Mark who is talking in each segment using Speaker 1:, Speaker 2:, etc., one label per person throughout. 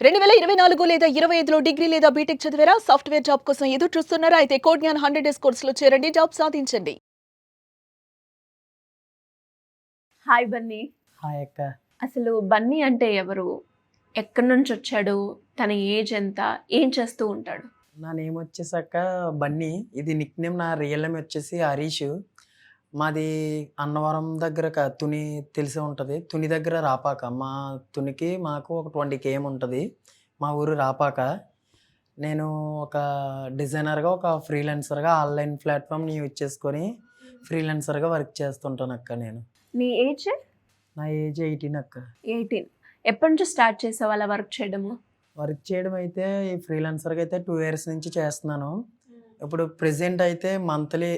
Speaker 1: 2024 లేదా 25లో డిగ్రీ లేదా బీటెక్ చదివారా? సాఫ్ట్‌వేర్ జాబ్ కోసం ఎదురు చూస్తున్నారా? అయితే కోడ్ జ్ఞాన్ 100 డేస్ కోర్సులో చేరండి. జాబ్ సాధించండి. హాయ్ బన్నీ.
Speaker 2: హాయ్ అక్క.
Speaker 1: అసలు బన్నీ అంటే ఎవరు? ఎక్కడి నుంచి వచ్చాడు? తన ఏజ్ ఎంత? ఏం చేస్తూ ఉంటాడు?
Speaker 2: నా నేమ్ వచ్చేసాక బన్నీ. ఇది నిక్ నేమ్. నా రియల్ నేమ్ వచ్చేసి హరీషు. మాది అన్నవరం దగ్గర తుని తెలిసే ఉంటది. తుని దగ్గర రాపాక. మా తునికి మాకు ఒక 20 కేఎం ఉంటది. మా ఊరు రాపాక. నేను ఒక డిజైనర్‌గా, ఒక ఫ్రీలాన్సర్‌గా ఆన్‌లైన్ ప్లాట్‌ఫామ్‌ని యూజ్ చేసుకొని ఫ్రీలాన్సర్‌గా వర్క్ చేస్తుంటానక్క నేను.
Speaker 1: నీ ఏజ్?
Speaker 2: నా ఏజ్ 18 అక్క.
Speaker 1: 18. ఎప్పటి నుంచి స్టార్ట్ చేసావు అలా వర్క్ చేయడము?
Speaker 2: వర్క్ చేయడం అయితే ఈ ఫ్రీలాన్సర్‌గా అయితే 2 ఇయర్స్ నుంచి చేస్తున్నాను. ఇప్పుడు ప్రెజెంట్ అయితే మంత్లీ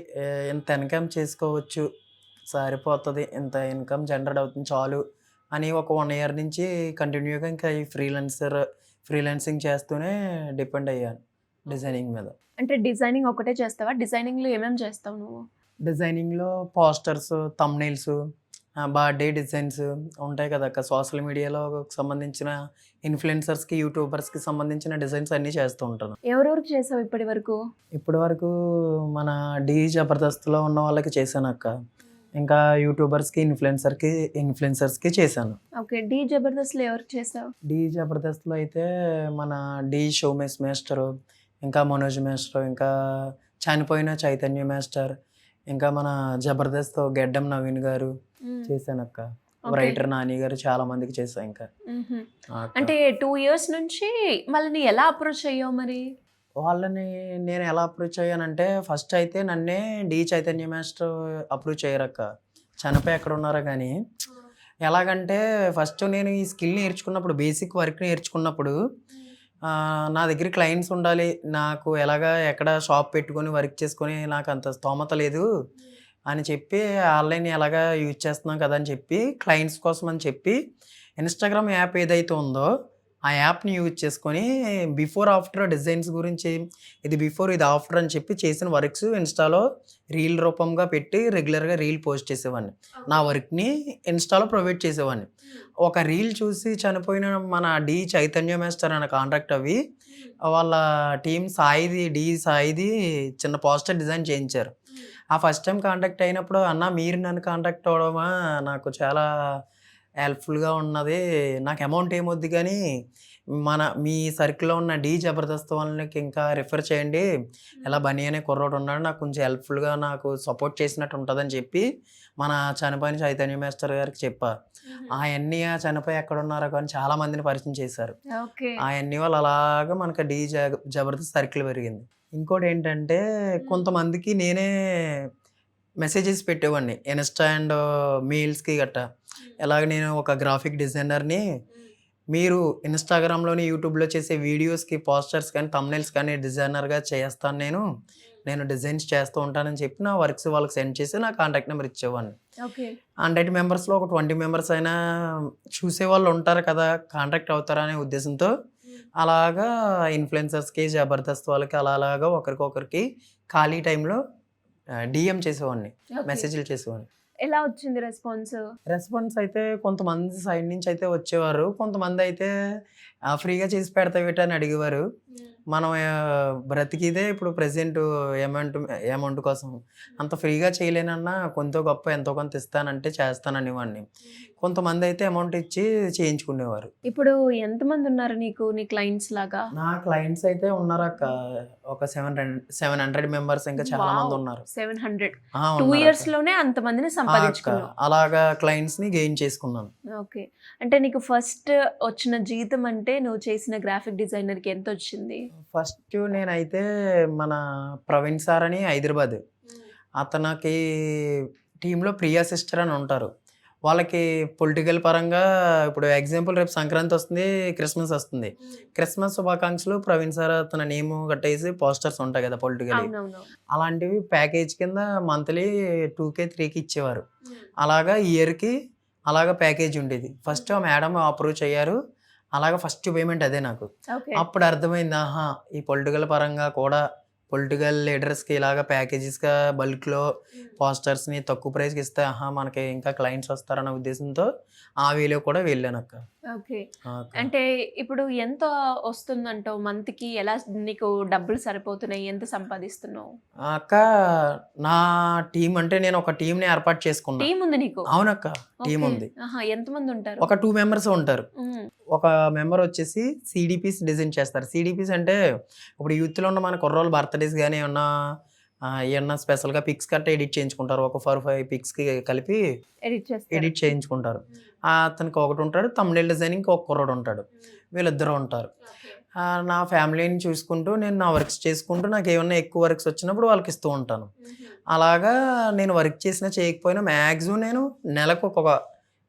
Speaker 2: ఇంత ఇన్‌కమ్ చేసుకోవచ్చు, సరిపోతది, ఇంత ఇన్‌కమ్ జనరేట్ అవుతుంది చాలు అని ఒక 1 ఇయర్ నుంచి కంటిన్యూగా ఇంకా ఈ ఫ్రీలాన్సింగ్ చేస్తూనే డిపెండ్ అయ్యాను డిజైనింగ్ మీద.
Speaker 1: అంటే డిజైనింగ్ ఒకటే చేస్తావా? డిజైనింగ్‌లో ఏమేమి చేస్తావు నువ్వు?
Speaker 2: డిజైనింగ్‌లో పోస్టర్స్, థంబ్‌నెయిల్స్, బర్త్‌డే డిజైన్స్ ఉంటాయి కదక్క. సోషల్ మీడియాలో సంబంధించిన ఇన్‌ఫ్లుయెన్సర్స్‌కి, యూట్యూబర్స్‌కి సంబంధించిన డిజైన్స్ అన్నీ చేస్తూ ఉంటాను.
Speaker 1: ఎవరెవరికి చేసావు ఇప్పటి వరకు?
Speaker 2: ఇప్పటి వరకు మన 'ఢీ జబర్దస్త్‌లో' ఉన్న వాళ్ళకి చేశానక్క. ఇంకా యూట్యూబర్స్‌కి, ఇన్‌ఫ్లుయెన్సర్స్‌కి చేశాను.
Speaker 1: ఓకే. 'ఢీ జబర్దస్త్‌లో ఎవరికి చేసావు?
Speaker 2: 'ఢీ జబర్దస్త్‌లో' అయితే మన 'ఢీ షోమేష్ మేస్టరు, ఇంకా 'మనోజ్ మేస్టర్', ఇంకా చనిపోయిన 'చైతన్య మాస్టర్', ఇంకా మన 'జబర్దస్త్' 'గెడ్డం నవీన్' గారు
Speaker 1: హ్మ్.
Speaker 2: చేశానక్క.
Speaker 1: ఓకే.
Speaker 2: రైటర్ 'నాని' గారు చాలా మందికి చేశా ఇంకా.
Speaker 1: హుహు.
Speaker 2: ఆ! అక్క.
Speaker 1: అంటే 2 ఇయర్స్ నుంచి వాళ్ళని ఎలా అప్రోచ్ అయ్యావు మరి?
Speaker 2: వాళ్ళని నేను ఎలా అప్రోచ్ అయ్యానంటే, ఫస్ట్ అయితే నన్నే 'ఢీ చైతన్య మాస్టర్' అప్రోచ్ అయ్యారక్క. చనిపోయి ఎక్కడున్నారో గానీ. ఎలాగంటే ఫస్ట్ నేను ఈ స్కిల్ నేర్చుకున్నప్పుడు, బేసిక్ వర్క్ నేర్చుకున్నప్పుడు నా దగ్గర క్లయింట్స్ ఉండాలి. నాకు ఎలాగా ఎక్కడ షాప్ పెట్టుకొని వర్క్ చేసుకొని నాకంత స్తోమత లేదు అని చెప్పి, ఆన్‌లైన్ ఎలాగా యూజ్ చేస్తున్నాం కదా అని చెప్పి, క్లయింట్స్ కోసం అని చెప్పి, ఇన్‌స్టాగ్రామ్ యాప్ ఏదైతే ఉందో ఆ యాప్‌ని యూజ్ చేసుకొని బిఫోర్, ఆఫ్టర్ డిజైన్స్ గురించి, ఇది బిఫోర్, ఇది ఆఫ్టర్ అని చెప్పి చేసిన వర్క్స్ ఇన్‌స్టాలో రీల్ రూపంగా పెట్టి రెగ్యులర్‌గా రీల్ పోస్ట్ చేసేవాడిని. నా వర్క్‌ని ఇన్‌స్టాలో ప్రొవైడ్ చేసేవాడిని. ఒక రీల్ చూసి చనిపోయిన మన 'ఢీ చైతన్య మాస్టర్' అనే కాంటాక్ట్ అవ్వి, వాళ్ళ టీమ్ సాయిది చిన్న పోస్టర్ డిజైన్ చేయించారు. ఆ ఫస్ట్ టైమ్ కాంటాక్ట్ అయినప్పుడు, "అన్న మీరు నన్ను కాంటాక్ట్ అవ్వడమా నాకు చాలా హెల్ప్‌ఫుల్‌గా ఉన్నది. నాకు అమౌంట్ ఏమొద్దు గానీ, మీ సర్కిల్‌లో ఉన్న 'ఢీ జబర్దస్త్' వాళ్ళకి ఇంకా రిఫర్ చేయండి. ఇలా బన్నీ అనే కుర్రోడు ఉన్నాడు. నాకు కొంచెం హెల్ప్‌ఫుల్‌గా నాకు సపోర్ట్ చేసినట్టు ఉంటదని" చెప్పి మన చనిపోయిన 'చైతన్య మాస్టర్' గారికి చెప్పా. ఆయన్ని చనిపోయి ఎక్కడున్నారో కానీ చాలా మందిని పరిచయం చేశారు.
Speaker 1: ఓకే.
Speaker 2: ఆయన్ని వాళ్ళు అలాగా మనకి 'ఢీ జబర్దస్త్' సర్కిల్ పెరిగింది. ఇంకోటేంటంటే కొంతమందికి నేనే మెసేజెస్ పెట్టేవాడిని. ఇన్‌స్టా అండ్ మెయిల్స్‌కి గట్టా. ఎలాగ నేను ఒక గ్రాఫిక్ డిజైనర్‌ని. మీరు ఇన్‌స్టాగ్రామ్‌లోని, యూట్యూబ్‌లో చేసే వీడియోస్‌కి, పోస్టర్స్ కానీ, థంబ్‌నెయిల్స్ కానీ డిజైనర్‌గా చేస్తాను నేను. నేను డిజైన్స్ చేస్తూ ఉంటానని చెప్పి నా వర్క్స్ వాళ్ళకి సెండ్ చేసి నా కాంటాక్ట్ నెంబర్ ఇచ్చేవాడిని.
Speaker 1: ఓకే.
Speaker 2: 100 మెంబర్స్‌లో ఒక 20 మెంబర్స్ అయినా చూసేవాళ్ళు ఉంటారు కదా! కాంటాక్ట్ అవుతారు అనే ఉద్దేశంతో అలాగా ఇన్‌ఫ్లుయెన్సర్స్‌కి, జబర్దస్త్ వాళ్ళకి అలాగా ఒకరికొకరికి ఖాళీ టైంలో డీఎం చేసేవాడిని.
Speaker 1: ఓకే.
Speaker 2: మెసేజ్‌లు చేసేవాడిని.
Speaker 1: ఎలా వచ్చింది రెస్పాన్స్?
Speaker 2: రెస్పాన్స్ అయితే కొంతమంది సైడ్ నుంచి అయితే వచ్చేవారు. కొంతమందయితే ఫ్రీగా చేసి పెడతావేటి అని అడిగేవారు. మనం బ్రతికిదే ఇప్పుడు ప్రెజెంటు అమౌంట్ కోసం. అంత ఫ్రీగా చేయలేనన్నా కొంతో గొప్పో ఎంతో కొంత ఇస్తానంటే చేస్తాననేవాడిని. కొంతమందయితే అమౌంట్ ఇచ్చి చేయించుకునేవారు.
Speaker 1: ఇప్పుడు ఎంతమంది ఉన్నారు నీకు నీ క్లయింట్స్ లాగా?
Speaker 2: నా క్లయింట్స్ అయితే ఉన్నారక్క. ఒక 700 మెంబర్స్ ఇంకా చాలా
Speaker 1: వావ్!
Speaker 2: మందున్నారు.
Speaker 1: 700. 2
Speaker 2: ఉన్నారక్క.
Speaker 1: ఇయర్స్‌లోనే అంతమందిని
Speaker 2: అక్క.
Speaker 1: సంపాదించుకున్నావు.
Speaker 2: అలాగా క్లయింట్స్‌ని గెయిన్ చేసుకున్నాను.
Speaker 1: ఓకే. అంటే నీకు ఫస్ట్ వచ్చిన జీతం అంటే నువ్వు చేసిన గ్రాఫిక్ డిజైనర్‌కి ఎంతొచ్చింది?
Speaker 2: ఫస్ట్ నేనైతే మన ప్రవీణ్ సార్ అని హైదరాబాద్. అతనికి టీమ్‌లో ప్రియా సిస్టర్ అని ఉంటారు. వాళ్ళకి పొలిటికల్ పరంగా ఇప్పుడు ఎగ్జాంపుల్ రేపు సంక్రాంతి వస్తుంది, క్రిస్మస్ వస్తుంది. క్రిస్మస్ శుభాకాంక్షలు ప్రవీణ్ సార్ అతని నేము గట్టేసి పోస్టర్స్ ఉంటాయి కదా పొలిటికల్‌వి.
Speaker 1: అవునవును.
Speaker 2: అలాంటివి ప్యాకేజ్ కింద మంత్లీ 2,000, 3,000 ఇచ్చేవారు. అలాగా ఇయర్‌కి అలాగా ప్యాకేజ్ ఉండేది. ఫస్ట్ ఆ మేడమ్ అప్రోచ్ అయ్యారు. అలాగా ఫస్ట్ పేమెంట్ అదే నాకు.
Speaker 1: ఓకే.
Speaker 2: అప్పుడు అర్థమైంది. ఆహా! ఈ పొలిటికల్ పరంగా కూడా పొలిటికల్ లీడర్స్కి ఇలాగ ప్యాకేజెస్గా బల్క్లో పోస్టర్స్ని తక్కువ ప్రైస్కి ఇస్తే మనకి ఇంకా క్లయింట్స్ వస్తారన్న ఉద్దేశంతో ఆ వేలో కూడా వెళ్ళాను అక్క.
Speaker 3: ఓకే.
Speaker 2: అక్క
Speaker 3: అంటే ఇప్పుడు ఎంత వస్తుందంటావు మంత్‌కి? ఎలా నీకు డబ్బులు సరిపోతున్నాయి? ఎంత సంపాదిస్తున్నావు?
Speaker 2: అక్క నా టీం అంటే నేను ఒక టీంని ఏర్పాటు చేసుకున్నా.
Speaker 3: టీమ్ ఉంది నీకు?
Speaker 2: అవునక్క, టీం
Speaker 3: ఓకే.
Speaker 2: ఉంది.
Speaker 3: ఆహా! ఎంతమంది ఉంటారు?
Speaker 2: ఒక 2 మెంబర్స్ ఉంటారు.
Speaker 3: హ్మ్.
Speaker 2: ఒక మెంబర్ వచ్చేసి సిడిపిస్ డిజైన్ చేస్తారు. సిడిపిస్ అంటే ఇప్పుడు యూత్‌లో ఉన్న మన కుర్రోళ్ళు బర్త్‌డేస్ గాని ఏమన్నా స్పెషల్‌గా పిక్స్ గట్టా ఎడిట్ చేయించుకుంటారు. ఒక 4, 5 పిక్స్‌కి కలిపి
Speaker 3: ఎడిట్ చేస్తారు.
Speaker 2: ఎడిట్ చేయించుకుంటారు. అతనికి ఒకటి ఉంటాడు. థంబ్‌నెయిల్ డిజైనింగ్‌కి ఒక కుర్రోడు ఉంటాడు. వీళ్ళిద్దరూ ఉంటారు. నా ఫ్యామిలీని చూసుకుంటూ నేను నా వర్క్స్ చేసుకుంటూ నాకేమన్నా ఎక్కువ వర్క్స్ వచ్చినప్పుడు వాళ్ళకి ఇస్తూ ఉంటాను. అలాగా నేను వర్క్ చేసినా చేయకపోయినా మ్యాక్సిమం నేను నెలకు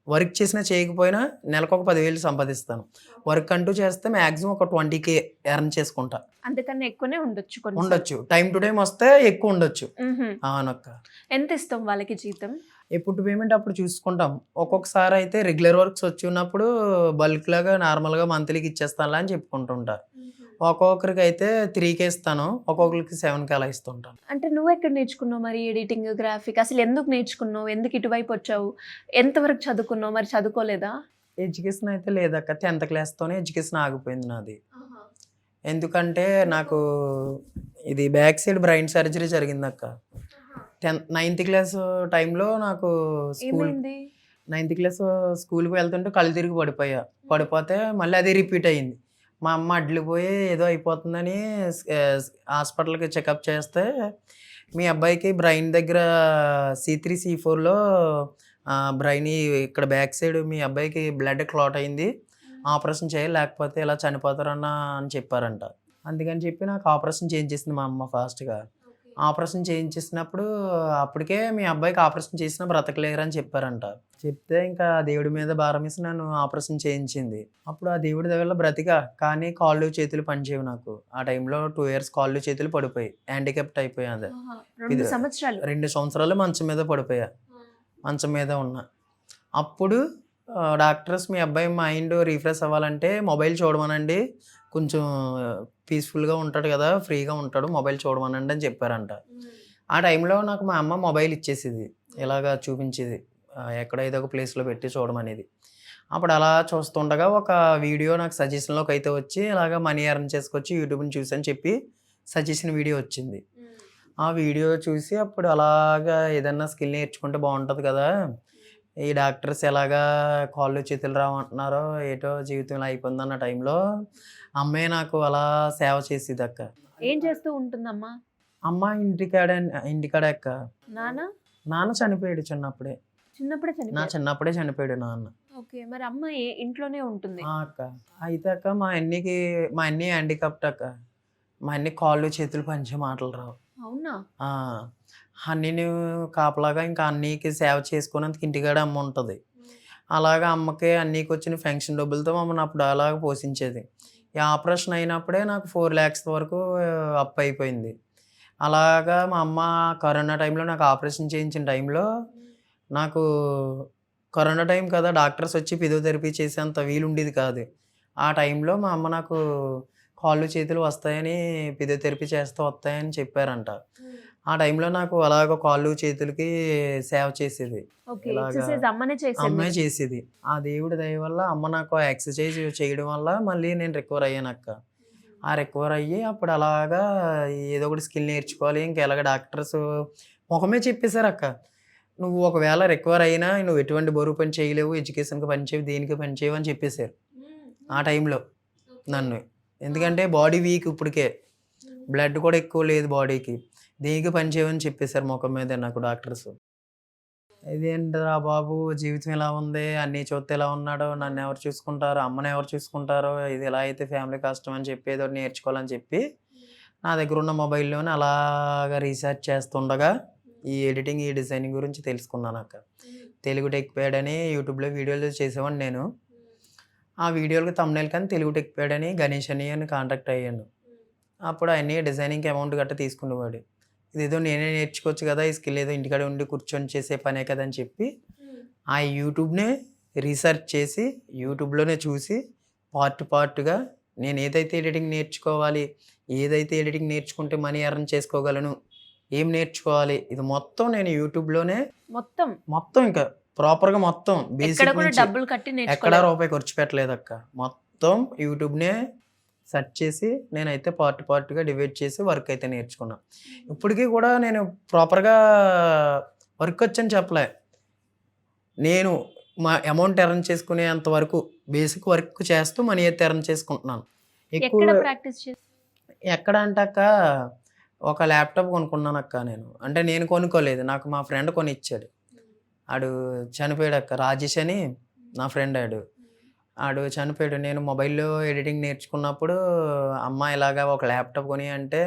Speaker 2: వర్క్ చేసినా చేయకపోయినా నెలకు ఒక 10,000 సంపాదిస్తాను. వర్క్ అంటూ చేస్తే మ్యాక్సిమం ఒక 20,000 ఎర్న్ చేసుకుంటా.
Speaker 3: అంతకన్నా ఎక్కువనే ఉండొచ్చు కొన్నిసార్లు.
Speaker 2: ఉండొచ్చు. టైమ్ టు టైమ్ వస్తే ఎక్కువ ఉండొచ్చు.
Speaker 3: హుహు.
Speaker 2: అవునక్క.
Speaker 3: ఎంత ఇస్తాం వాళ్ళకి జీతం?
Speaker 2: ఎప్పుడు పేమెంట్ అప్పుడు చూసుకుంటాం. ఒక్కొక్కసారి అయితే రెగ్యులర్ వర్క్స్ వచ్చి ఉన్నప్పుడు బల్క్ లాగా నార్మల్‌గా మంత్లీకి ఇచ్చేస్తానులే అని చెప్పుకుంటుంటా. ఒక్కొక్కరికి అయితే 3,000 ఇస్తాను. ఒక్కొక్కరికి 7,000 అలా ఇస్తుంటాను.
Speaker 3: అంటే నువ్వెక్కడ నేర్చుకున్నావు మరి ఎడిటింగ్, గ్రాఫిక్? అసలు ఎందుకు నేర్చుకున్నావు? ఎందుకు ఇటువైపు వచ్చావు? ఎంతవరకు చదువుకున్నావు? మరి చదువుకోలేదా?
Speaker 2: ఎడ్యుకేషన్ అయితే లేదక్క. 10th క్లాస్‌తోనే ఎడ్యుకేషన్ ఆగిపోయింది నాది. ఎందుకంటే నాకు ఇది బ్యాక్ సైడ్ బ్రెయిన్ సర్జరీ జరిగిందక్క. 9th క్లాస్ టైంలో నాకు
Speaker 3: ఏమైంది?
Speaker 2: 9th క్లాస్ స్కూల్‌కి వెళ్తుంటే కళ్ళు తిరిగి పడిపోయా. పడిపోతే మళ్ళీ అదే రిపీట్ అయింది. మా అమ్మ అడ్లిపోయి ఏదో అయిపోతుందని హాస్పిటల్‌కి చెకప్ చేస్తే మీ అబ్బాయికి బ్రెయిన్ దగ్గర C3, C4లో బ్రెయిన్ ఇక్కడ బ్యాక్ సైడ్ మీ అబ్బాయికి బ్లడ్ క్లాట్ అయింది. ఆపరేషన్ చేయాలి లేకపోతే ఇలా చనిపోతారన్నా అని చెప్పారంట. అందుకని చెప్పి నాకు ఆపరేషన్ చేయించేసింది మా అమ్మ ఫాస్ట్‌గా. ఆపరేషన్ చేయించేసినప్పుడు అప్పటికే మీ అబ్బాయికి ఆపరేషన్ చేసినా బ్రతకలేరని చెప్పారంట. చెప్తే ఇంకా దేవుడి మీద భారం వేసి నన్ను ఆపరేషన్ చేయించింది. అప్పుడు ఆ దేవుడి దయ వల్ల బ్రతికా. కానీ కాళ్ళు చేతులు పనిచేయవు నాకు. ఆ టైంలో 2 ఇయర్స్ కాళ్ళు చేతులు పడిపోయాయి. హ్యాండిక్యాప్ట్ అయిపోయా అదే.
Speaker 3: ఆహా! 2 సంవత్సరాలు.
Speaker 2: 2 సంవత్సరాలు మంచం మీద పడిపోయా. మంచం మీద ఉన్నా. అప్పుడు డాక్టర్స్ మీ అబ్బాయి మైండ్ రిఫ్రెష్ అవ్వాలంటే మొబైల్ చూడమనండి. కొంచెం పీస్‌ఫుల్‌గా ఉంటాడు కదా! ఫ్రీగా ఉంటాడు. మొబైల్ చూడమనండి అని చెప్పారంట. ఆ టైంలో నాకు మా అమ్మ మొబైల్ ఇచ్చేసేది. ఇలాగా చూపించేది. ఎక్కడో ఏదో ఒక ప్లేస్‌లో పెట్టి చూడమనేది. అప్పుడు అలా చూస్తుండగా ఒక వీడియో నాకు సజెషన్‌లోకి అయితే వచ్చి ఇలాగ మనీ ఎర్న్ చేసుకోవచ్చు యూట్యూబ్‌ని చూసి అని చెప్పి సజెషన్ వీడియో వచ్చింది. ఆ వీడియో చూసి అప్పుడు అలాగా ఏదన్నా స్కిల్ నేర్చుకుంటే బాగుంటుంది కదా! ఈ డాక్టర్స్ ఎలాగా కాళ్ళు చేతులు రావంటున్నారో ఏటో జీవితం ఇలా అయిపోయిందన్న టైంలో అమ్మే నాకు అలా సేవ చేసేదక్క.
Speaker 3: ఏం చేస్తూ ఉంటుందమ్మా?
Speaker 2: అమ్మ ఇంటికాడే అక్క.
Speaker 3: నాన్న?
Speaker 2: నాన్న చనిపోయాడు చిన్నప్పుడే.
Speaker 3: చిన్నప్పుడే
Speaker 2: నా
Speaker 3: చనిపోయారు.
Speaker 2: చిన్నప్పుడే చనిపోయాడు నాన్న.
Speaker 3: ఓకే. మరి అమ్మ ఇంట్లోనే ఉంటుంది.
Speaker 2: అక్క. అయితే అక్క మా అన్ని హ్యాండిక్యాప్ట్ అక్క. మా అన్ని కాళ్ళు చేతులు పనిచేయ మాటలు రావు.
Speaker 3: అవునా?
Speaker 2: ఆ! అన్నీని కాపలాగా ఇంకా అన్నీకి సేవ చేసుకునేందుకు ఇంటికాడ అమ్మ ఉంటది. అలాగా అమ్మకి అన్నీకొచ్చిన పెన్షన్ డబ్బులతో మమ్మల్ని అప్పుడు అలాగా పోషించేది. ఈ ఆపరేషన్ అయినప్పుడే నాకు 4 lakhs వరకు అప్పయిపోయింది. అలాగా మా అమ్మ కరోనా టైంలో నాకు ఆపరేషన్ చేయించిన టైంలో నాకు కరోనా టైం కదా! డాక్టర్స్ వచ్చి ఫిజియోథెరపీ చేసేంత వీలుండేది కాదు. ఆ టైంలో మా అమ్మ నాకు కాళ్ళు చేతులు వస్తాయని ఫిజియోథెరపీ చేస్తే వస్తాయని చెప్పారంట. ఆ టైంలో నాకు అలాగ కాళ్ళు చేతులకి సేవ చేసేది.
Speaker 3: ఓకే.
Speaker 2: ఇలాగా
Speaker 3: ఎక్సర్‌సైజ్ అమ్మనే చేసేది
Speaker 2: అమ్మే
Speaker 3: నీకు.
Speaker 2: చేసేది. ఆ దేవుడి దయ వల్ల అమ్మ నాకు ఎక్సర్‌సైజ్ చేయడం వల్ల మళ్ళీ నేను రికవర్ అయ్యానక్క. ఆ రికవర్ అయ్యి అప్పుడు అలాగా ఏదో ఒకటి స్కిల్ నేర్చుకోవాలి. ఇంక ఎలాగ డాక్టర్స్ మొఖమే చెప్పేసారక్క. నువ్వు ఒకవేళ రికవర్ అయినా నువ్వు ఎటువంటి బరువు పని చేయలేవు, ఎడ్యుకేషన్‌కి పని చేయవు, దేనికి పని చేయవు అని చెప్పేసారు. ఆ టైంలో నన్ను. ఎందుకంటే బాడీ వీక్ ఇప్పటికే. బ్లడ్ కూడా ఎక్కువ లేదు బాడీకి. దేనికి పని చేయవని చెప్పేసారు మొఖం మీదే నాకు డాక్టర్స్. ఇదేంటిరా బాబు జీవితం ఇలా ఉంది. అన్నీ చూస్తే ఇలా ఉన్నాడు. నన్నెవరు చూసుకుంటారు? అమ్మనెవరు చూసుకుంటారో? ఇది ఇలా అయితే ఫ్యామిలీ కష్టం అని చెప్పి ఏదో ఒకటి నేర్చుకోవాలని చెప్పి నా దగ్గర ఉన్న మొబైల్‌లోనే అలాగా రీసెర్చ్ చేస్తుండగా ఈ ఎడిటింగ్, ఈ డిజైనింగ్ గురించి తెలుసుకున్నానక్క. తెలుగు టెక్ ప్యాడ్ అని యూట్యూబ్‌లో వీడియోలు చేసేవాడిని నేను. ఆ వీడియోలకి థంబ్‌నెయిల్ కానీ తెలుగు టెక్ ప్యాడ్ అని గణేష్ అని కాంటాక్ట్ అయ్యాను. అప్పుడు ఆయన్ని డిజైనింగ్‌కి అమౌంట్ గట్టా తీసుకునేవాడు. ఇదేదో నేనే నేర్చుకోవచ్చు కదా! ఈ స్కిల్ ఏదో ఇంటికాడ ఉండి కూర్చొని చేసే పనే కదా అని చెప్పి ఆ యూట్యూబ్‌నే రీసెర్చ్ చేసి యూట్యూబ్‌లోనే చూసి పార్ట్‌గా నేను ఏదైతే ఎడిటింగ్ నేర్చుకోవాలి, ఏదైతే ఎడిటింగ్ నేర్చుకుంటే మనీ ఎర్న్ చేసుకోగలను, ఏం నేర్చుకోవాలి, ఇది మొత్తం నేను యూట్యూబ్‌లోనే
Speaker 3: మొత్తం
Speaker 2: ఇంకా ప్రాపర్‌గా మొత్తం
Speaker 3: ఎక్కడ
Speaker 2: బేసిక్
Speaker 3: కూడా
Speaker 2: నుంచి
Speaker 3: డబ్బులు కట్టి
Speaker 2: ఎక్కడా
Speaker 3: నేర్చుకోలేదు.
Speaker 2: రూపాయి ఖర్చు పెట్టలేదక్క. మొత్తం యూట్యూబ్‌నే సెర్చ్ చేసి నేనైతే పార్ట్‌గా డివైడ్ చేసి వర్క్ అయితే నేర్చుకున్నా. ఇప్పటికి కూడా నేను ప్రాపర్‌గా వర్క్ వచ్చని చెప్పలే. నేను మా అమౌంట్ ఎర్న్ చేసుకునేంత వరకు బేసిక్ వర్క్ చేస్తూ మనీ అయితే ఎర్న్ చేసుకుంటున్నాను. ఎక్కువ
Speaker 3: ఎక్కడ ప్రాక్టీస్ చేసి
Speaker 2: ఎక్కడ అంటే అక్క, ఒక ల్యాప్‌టాప్ కొనుక్కున్నానక్క నేను. అంటే నేను కొనుక్కోలేదు. నాకు మా ఫ్రెండ్ కొనిచ్చాడు. ఆడు చనిపోయాడక్క. రాజేష్ అని నా ఫ్రెండ్ ఆడు. ఆడు చనిపోయాడు. నేను మొబైల్‌లో ఎడిటింగ్ నేర్చుకున్నప్పుడు అమ్మ ఇలాగా ఒక ల్యాప్‌టాప్ కొని అంటే,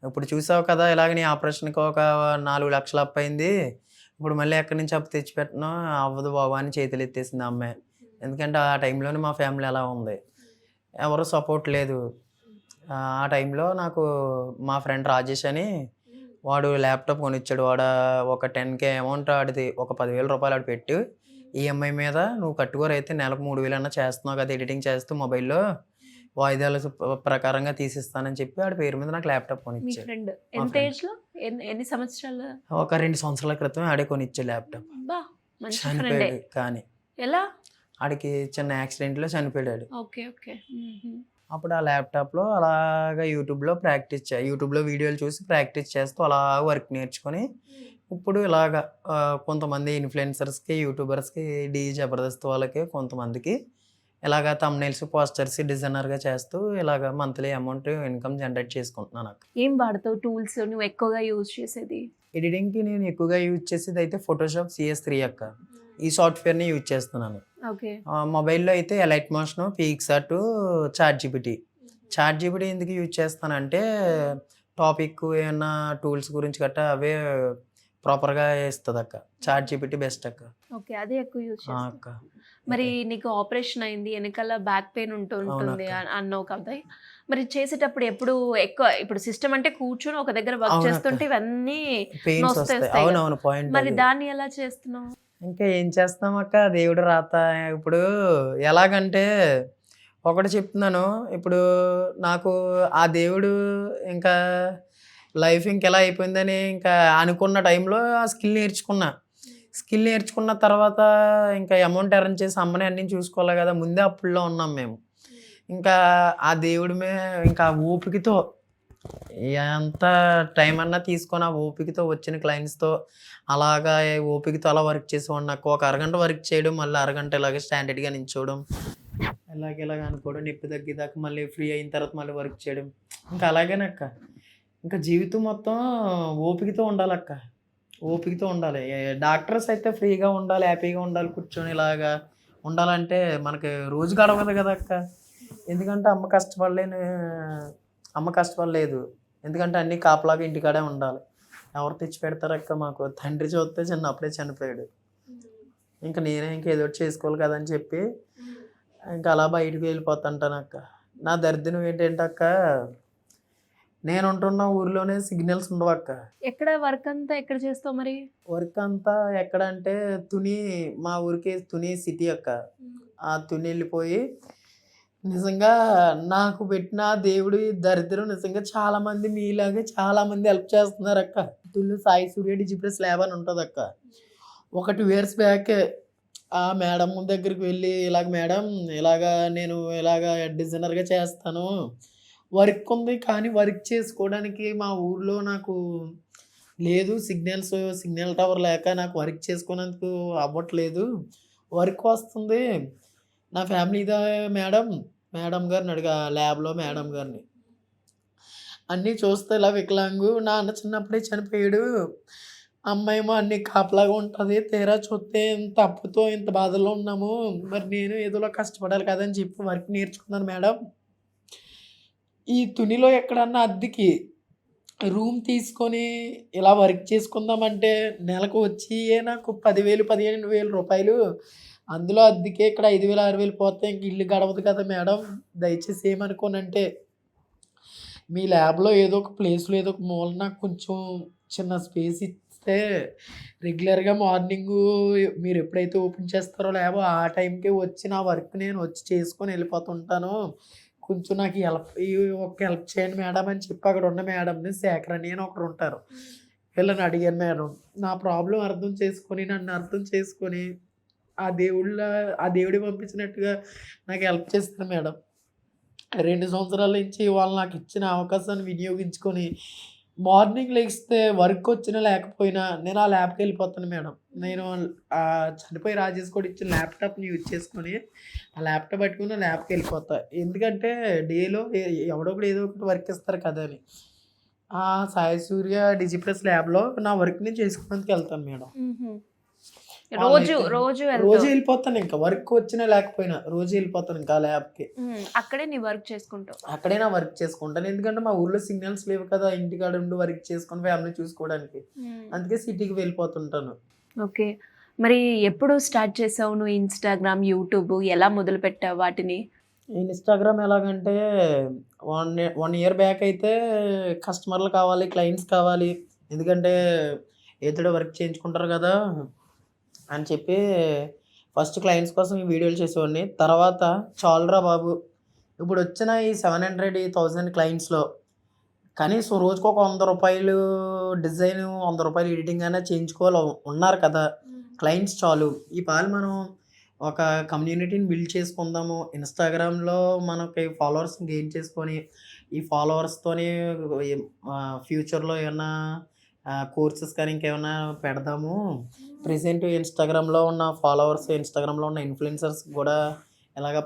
Speaker 2: ఇప్పుడు చూసావు కదా! ఇలాగ నీ ఆపరేషన్‌కి ఒక 4,00,000 అప్పయింది. ఇప్పుడు మళ్ళీ ఎక్కడి నుంచి అప్పు తెచ్చిపెట్టను, అవ్వదు బాబు అని చేతులెత్తేసింది ఆ అమ్మాయి. ఎందుకంటే ఆ టైంలోనే మా ఫ్యామిలీ అలా ఉంది. ఎవరు సపోర్ట్ లేదు. ఆ టైంలో నాకు మా ఫ్రెండ్ రాజేష్ అని వాడు ల్యాప్‌టాప్ కొనిచ్చాడు. ఒక 10,000 అమౌంట్ ఆడిది ఒక రూ. 10,000 ఆడు పెట్టి ఈఎంఐ మీద నువ్వు కట్టుకోరైతే నెలకు 3,000 అన్నా చేస్తున్నావు కదా! ఎడిటింగ్ చేస్తూ మొబైల్‌లో వాయిదాల ప్రకారంగా తీసిస్తానని చెప్పి ఆడి పేరు మీద నాకు ల్యాప్‌టాప్
Speaker 3: మీ
Speaker 2: కొనిచ్చాడు.
Speaker 3: ఫ్రెండ్
Speaker 2: మా
Speaker 3: ఎంత
Speaker 2: ఫ్రెండ్.
Speaker 3: ఏజ్ లో ఎన్ని సంవత్సరాలు?
Speaker 2: ఒక 2 సంవత్సరాల క్రితం ఆడే కొనిచ్చాడు ల్యాప్‌టాప్.
Speaker 3: బా మంచి ఫ్రెండే.
Speaker 2: చనిపోయాడు కానీ.
Speaker 3: ఎలా?
Speaker 2: ఆడికి చిన్న యాక్సిడెంట్‌లో చనిపోయాడు ఆడు.
Speaker 3: ఓకే.
Speaker 2: అప్పుడు ఆ ల్యాప్‌టాప్‌లో అలాగా యూట్యూబ్‌లో వీడియోలు చూసి ప్రాక్టీస్ చేస్తూ అలా వర్క్ నేర్చుకొని ఇప్పుడు ఇలాగా కొంతమంది ఇన్‌ఫ్లుయెన్సర్స్‌కి, యూట్యూబర్స్‌కి, జబర్దస్త్ వాళ్ళకి కొంతమందికి ఇలాగ థంబ్‌నెయిల్స్, పోస్టర్స్ డిజైనర్‌గా చేస్తూ ఇలాగ మంత్లీ అమౌంట్ ఇన్‌కమ్ జనరేట్ చేసుకుంటున్నాను అక్క.
Speaker 3: ఏం వాడతావు టూల్స్ నువ్వు ఎక్కువగా యూజ్ చేసేది?
Speaker 2: ఎడిటింగ్‌కి నేను ఎక్కువగా యూజ్ చేసేదైతే ఫోటోషాప్ CS3 అక్క. ఈ సాఫ్ట్‌వేర్‌ని యూజ్ చేస్తున్నాను.
Speaker 3: ఓకే.
Speaker 2: మొబైల్‌లో అయితే ఎలైట్ మోషన్, పిక్సార్ట్, చాట్‌జీపీటీ ఎందుకు యూజ్ చేస్తానంటే టాపిక్ ఏమన్నా టూల్స్ గురించి గట్టా అవే ప్రాపర్‌గా ఇస్తదక్క. చాట్‌జీపీటీ బెస్ట్ అక్క.
Speaker 3: ఓకే. అదే ఎక్కువ యూజ్
Speaker 2: ఆ!
Speaker 3: చేస్తావు.
Speaker 2: అక్క.
Speaker 3: మరి నీకు ఆపరేషన్ అయింది. ఎనకాల బ్యాక్ పెయిన్ ఉంటుంది
Speaker 2: అవునక్క.
Speaker 3: అన్నావు కదా! మరి చేసేటప్పుడు ఎప్పుడు ఎక్కువ ఇప్పుడు సిస్టమ్ అంటే కూర్చొని ఒక దగ్గర వర్క్
Speaker 2: అవునక్క.
Speaker 3: చేస్తుంటే ఇవన్నీ
Speaker 2: పెయిన్స్ వస్తాయి.
Speaker 3: నొస్తేస్తాయి కదా!
Speaker 2: అవునవును. పాయింట్
Speaker 3: మరి
Speaker 2: అది.
Speaker 3: దాన్ని ఎలా చేస్తున్నావు?
Speaker 2: ఇంకా ఏం చేస్తామక్క, దేవుడు రాత. ఇప్పుడు ఎలాగంటే ఒకటి చెప్తున్నాను. ఇప్పుడు నాకు ఆ దేవుడు ఇంకా లైఫ్ ఇంకెలా అయిపోయిందని ఇంకా అనుకున్న టైంలో ఆ స్కిల్ నేర్చుకున్నా. స్కిల్ నేర్చుకున్న తర్వాత ఇంకా అమౌంట్ ఎర్న్ చేసి అమ్మని అన్నీ చూసుకోవాలి కదా! ముందే అప్పుల్లో ఉన్నాం మేము. ఇంకా ఆ దేవుడి ఇంకా ఆ ఓపికతో ఎంత టైం అన్నా తీసుకొని ఆ ఓపికతో వచ్చిన క్లయింట్స్‌తో అలాగా ఓపికతో అలా వర్క్ చేసేవాడిని. నాకు ఒక అరగంట వర్క్ చేయడం, మళ్ళీ అరగంట ఇలాగే స్టాండర్డ్‌గా నించోవడం. ఇలాగ అనుకోవడం, నొప్పి తగ్గేదాకా మళ్ళీ ఫ్రీ అయిన తర్వాత మళ్ళీ వర్క్ చేయడం. ఇంకా అలాగేనక్క. ఇంకా జీవితం మొత్తం ఓపికతో ఉండాలక్క. ఓపికతో ఉండాలి. డాక్టర్స్ అయితే ఫ్రీగా ఉండాలి, హ్యాపీగా ఉండాలి, కూర్చొని ఇలాగా ఉండాలంటే మనకి రోజు గడవదు కదక్క. ఎందుకంటే అమ్మ కష్టపడలేదు. ఎందుకంటే అన్నీ కాపలాగా ఇంటికాడే ఉండాలి. ఎవరు తెచ్చి పెడతారక్క మాకు. తండ్రి చూస్తే చిన్నప్పుడే చనిపోయాడు. ఇంక నేనే ఏదో ఒకటి చేసుకోవాలి కదా అని చెప్పి ఇంకా అలా బయటికి వెళ్ళిపోతుంటానక్క. నా దరిద్రం ఏంటంటే నేను ఉంటున్న ఊరిలోనే సిగ్నల్స్ ఉండవక్క.
Speaker 3: ఎక్కడ వర్క్ అంతా ఎక్కడ చేస్తావు మరి?
Speaker 2: వర్క్ అంతా ఎక్కడంటే మా ఊరికి తుని సిటీ అక్క. ఆ తుని వెళ్ళిపోయి నిజంగా నాకు పెట్టిన దేవుడి దరిద్రం నిజంగా చాలామంది మీలాగే చాలామంది హెల్ప్ చేస్తున్నారక్క. తుళ్ళు సాయి సూర్య డిజిప్లస్ ల్యాబ్ అని ఉంటదక్క. ఒక 2 ఇయర్స్ బ్యాకే ఆ మేడం దగ్గరికి వెళ్ళి మేడం నేను డిజైనర్‌గా చేస్తాను. వర్క్ ఉంది కానీ వర్క్ చేసుకోవడానికి మా ఊర్లో నాకు లేదు. సిగ్నల్ టవర్ లేక నాకు వర్క్ చేసుకునేందుకు అవ్వట్లేదు. వర్క్ వస్తుంది. నా ఫ్యామిలీదా మేడం గారిని అడిగా ల్యాబ్‌లో మేడం గారిని. అన్నీ చూస్తే ఇలా వికలాంగు. నాన్న చిన్నప్పుడే చనిపోయాడు. అమ్మేమో అన్నీ కాపలాగా ఉంటది. తీరా చూస్తే ఇంత అప్పుతో ఇంత బాధలో ఉన్నాము. మరి నేను ఏదోలా కష్టపడాలి కదా అని చెప్పి వర్క్ నేర్చుకున్నాను మేడం. ఈ తునిలో ఎక్కడన్నా అద్దెకి రూమ్ తీసుకొని ఇలా వర్క్ చేసుకుందామంటే నెలకు వచ్చేయే నాకు 10,000, 15,000 రూపాయలు. అందులో అద్దెకే ఇక్కడ 5,000, 6,000 పోతే ఇంక ఇల్లు గడవదు కదా మేడం. దయచేసి ఏమనుకోనంటే మీ ల్యాబ్‌లో ఏదో ఒక ప్లేస్‌లో ఏదో ఒక మూల నాకు కొంచెం చిన్న స్పేస్ ఇస్తే రెగ్యులర్‌గా మార్నింగు మీరు ఎప్పుడైతే ఓపెన్ చేస్తారో ల్యాబ్ ఆ టైంకే వచ్చి నా వర్క్ నేను వచ్చి చేసుకొని వెళ్ళిపోతుంటాను. కొంచెం నాకు ఒక హెల్ప్ చేయండి మేడం అని చెప్పి అక్కడ ఉన్న మేడంని శేఖర్ అని ఒకరు ఉంటారు. వీళ్ళని అడిగాను, మేడం నా ప్రాబ్లం అర్థం చేసుకొని నన్ను అర్థం చేసుకొని ఆ దేవుడి పంపించినట్టుగా నాకు హెల్ప్ చేస్తారు మేడం. 2 సంవత్సరాల నుంచి వాళ్ళు నాకు ఇచ్చిన అవకాశాన్ని వినియోగించుకొని మార్నింగ్ లెగిస్తే వర్క్ వచ్చినా లేకపోయినా నేను ఆ ల్యాబ్కి వెళ్ళిపోతాను మేడం. నేను చనిపోయి రాజేష్ కూడా ఇచ్చిన ల్యాప్టాప్ని యూజ్ చేసుకొని ఆ ల్యాప్టాప్ పట్టుకుని ల్యాబ్కి వెళ్ళిపోతా. ఎందుకంటే డేలో ఎవడో ఒకటి ఏదో ఒకటి వర్క్ ఇస్తారు కదా అని. ఆ సాయి సూర్య డిజిప్లస్ ల్యాబ్లో నా వర్క్ నేను చేసుకోవడానికి వెళ్తాను మేడం.
Speaker 3: రోజు రోజు
Speaker 2: రోజు వెళ్ళిపోతాను, ఇంకా వర్క్ వచ్చినా లేకపోయినా రోజు వెళ్ళిపోతాను ఇంకా ఆ ల్యాబ్కి.
Speaker 3: అక్కడే నీ వర్క్ చేసుకుంటావు?
Speaker 2: అక్కడే నా వర్క్ చేసుకుంటాను. ఎందుకంటే మా ఊర్లో సిగ్నల్స్ లేవు కదా ఇంటికాడ ఉండి వర్క్ చేసుకొని ఫ్యామిలీ చూసుకోవడానికి. అందుకే సిటీకి వెళ్ళిపోతుంటాను.
Speaker 3: ఓకే, మరి ఎప్పుడు స్టార్ట్ చేసావు నువ్వు ఇన్స్టాగ్రామ్, యూట్యూబ్ ఎలా మొదలు పెట్టావు వాటిని?
Speaker 2: ఇన్స్టాగ్రామ్ ఎలాగంటే 1 year బ్యాక్ అయితే కస్టమర్లు కావాలి, క్లయింట్స్ కావాలి, ఎందుకంటే ఏదో వర్క్ చేయించుకుంటారు కదా అని చెప్పి ఫస్ట్ క్లయింట్స్ కోసం ఈ వీడియోలు చేసేవాడిని. తర్వాత చాలురా బాబు, ఇప్పుడు వచ్చిన ఈ 700, 1000 క్లయింట్స్లో కనీసం రోజుకు ఒక 100 రూపాయలు డిజైన్, 100 రూపాయలు ఎడిటింగ్ అయినా చేయించుకోవాలి ఉన్నారు కదా క్లయింట్స్. చాలు ఈ పాలు మనం ఒక కమ్యూనిటీని బిల్డ్ చేసుకుందాము. ఇన్స్టాగ్రామ్లో మనకి ఫాలోవర్స్ గెయిన్ చేసుకొని ఈ ఫాలోవర్స్తోని ఫ్యూచర్లో ఏమన్నా కోర్సెస్ కానీ ఇంకేమైనా పెడదాము. ప్రెసెంట్ ఇన్స్టాగ్రామ్లో ఉన్న ఫాలోవర్స్, ఇన్స్టాగ్రామ్లో ఉన్న ఇన్ఫ్లుయెన్సర్స్ కూడా ఎలాగ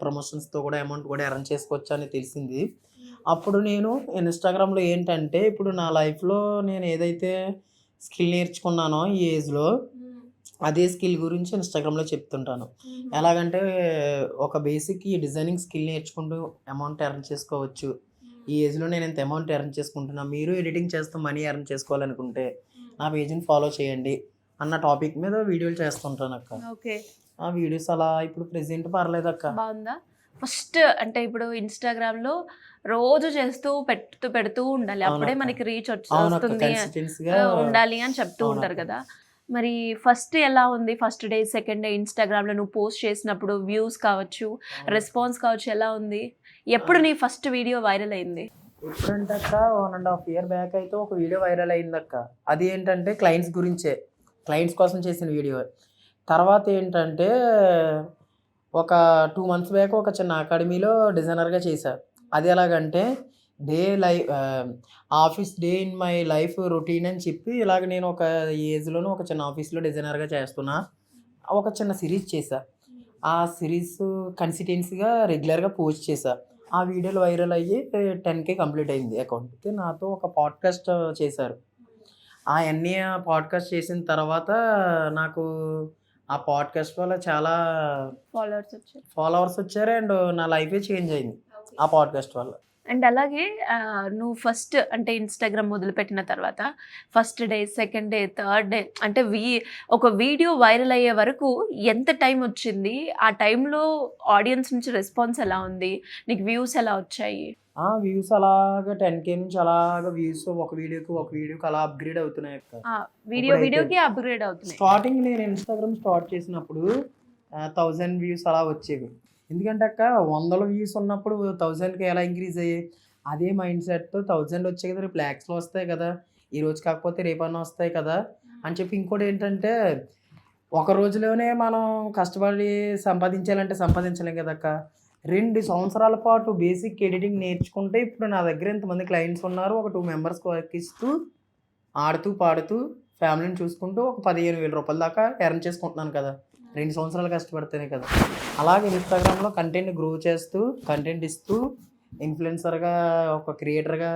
Speaker 2: ప్రమోషన్స్తో కూడా అమౌంట్ కూడా ఎర్న్ చేసుకోవచ్చు అని తెలిసింది. అప్పుడు నేను ఇన్స్టాగ్రామ్లో ఏంటంటే ఇప్పుడు నా లైఫ్లో నేను ఏదైతే స్కిల్ నేర్చుకున్నానో ఈ ఏజ్లో అదే స్కిల్ గురించి ఇన్స్టాగ్రామ్లో చెప్తుంటాను. ఎలాగంటే ఒక బేసిక్ ఈ డిజైనింగ్ స్కిల్ నేర్చుకుంటూ అమౌంట్ ఎర్న్ చేసుకోవచ్చు. ఈ ఏజ్లో నేను ఎంత అమౌంట్ ఎర్న్ చేసుకుంటున్నా, మీరు ఎడిటింగ్ చేస్తూ మనీ ఎర్న్ చేసుకోవాలనుకుంటే నా పేజ్ని ఫాలో చేయండి అన్న టాపిక్ మీద వీడియోలు చేస్తుంటాను అక్క.
Speaker 3: ఓకే,
Speaker 2: ఆ వీడియోస్ అలా ఇప్పుడు ప్రెసెంట్ పర్లేదు అక్క.
Speaker 3: బాగుందా? ఫస్ట్ అంటే ఇప్పుడు ఇన్స్టాగ్రామ్ లో రోజు చేస్తూ పెడుతూ ఉండాలి, అప్పుడే మనకి రీచ్ వస్తుంది ఉండాలి అని చెప్తూ ఉంటారు కదా. మరి ఫస్ట్ ఎలా ఉంది? First day, second day Instagram లో నువ్వు పోస్ట్ చేసినప్పుడు వ్యూస్ కావచ్చు, రెస్పాన్స్ కావచ్చు, ఎలా ఉంది? ఎప్పుడు నీ ఫస్ట్ వీడియో వైరల్ అయింది?
Speaker 2: ఎప్పుడంటే అక్క 1.5 year బ్యాక్ అయితే ఒక వీడియో వైరల్ అయింది అక్క. అది ఏంటంటే క్లయింట్స్ గురించే, క్లయింట్స్ కోసం చేసిన వీడియో. తర్వాత ఏంటంటే ఒక 2 months బ్యాక్ ఒక చిన్న అకాడమీలో డిజైనర్గా చేశాను. అది ఎలాగంటే office day in my life routine అని చెప్పి ఇలాగ నేను ఒక ఏజ్లోనూ ఒక చిన్న ఆఫీస్లో డిజైనర్గా చేస్తున్నా. ఒక చిన్న సిరీస్ చేశా. ఆ సిరీస్ కన్సిస్టెన్సీగా రెగ్యులర్గా పోస్ట్ చేశా. ఆ వీడియోలు వైరల్ అయ్యి 10K కంప్లీట్ అయింది అకౌంట్కి. నాతో ఒక పాడ్కాస్ట్ చేశారు. అవన్నీ పాడ్కాస్ట్ చేసిన తర్వాత నాకు ఆ పాడ్కాస్ట్ వల్ల చాలా ఫాలోవర్స్ వచ్చారు అండ్ నా లైఫే చేంజ్ అయింది ఆ పాడ్కాస్ట్ వల్ల.
Speaker 3: అండ్ అలాగే నువ్వు ఫస్ట్ అంటే ఇన్స్టాగ్రామ్ మొదలుపెట్టిన తర్వాత first day, second day, third day అంటే ఒక వీడియో వైరల్ అయ్యే వరకు ఎంత టైం వచ్చింది? ఆ టైంలో ఆడియన్స్ నుంచి రెస్పాన్స్ ఎలా ఉంది? నీకు వ్యూస్ ఎలా వచ్చాయి?
Speaker 2: వ్యూస్ అలాగా 10K నుంచి అలాగా వ్యూస్ ఒక వీడియోకి అలా అప్గ్రేడ్ అవుతున్నాయి అక్క.
Speaker 3: వీడియోకి అప్గ్రేడ్ అవుతున్నాయి.
Speaker 2: స్టార్టింగ్ నేను ఇన్స్టాగ్రామ్ స్టార్ట్ చేసినప్పుడు 1000 వ్యూస్ అలా వచ్చేవి. ఎందుకంటే అక్క 100 వ్యూస్ ఉన్నప్పుడు 1000K ఎలా ఇంక్రీజ్ అయ్యాయి? అదే మైండ్ సెట్తో 1000 వచ్చాయి కదా, రేపు ల్యాక్స్లో వస్తాయి కదా, ఈ రోజు కాకపోతే రేపన్నా వస్తాయి కదా అని చెప్పి. ఇంకోటి ఏంటంటే ఒక రోజులోనే మనం కష్టపడి సంపాదించాలంటే సంపాదించలేం కదా అక్క. 2 సంవత్సరాల పాటు బేసిక్ ఎడిటింగ్ నేర్చుకుంటే ఇప్పుడు నా దగ్గర ఇంతమంది క్లయింట్స్ ఉన్నారు. ఒక 2 members వర్క్ ఇస్తూ ఆడుతూ పాడుతూ ఫ్యామిలీని చూసుకుంటూ ఒక 15,000 రూపాయల దాకా ఎర్న్ చేసుకుంటున్నాను కదా. 2 సంవత్సరాలు కష్టపడితేనే కదా. అలాగే ఇన్స్టాగ్రామ్లో కంటెంట్ గ్రో చేస్తూ కంటెంట్ ఇస్తూ ఇన్ఫ్లుయెన్సర్గా ఒక క్రియేటర్గా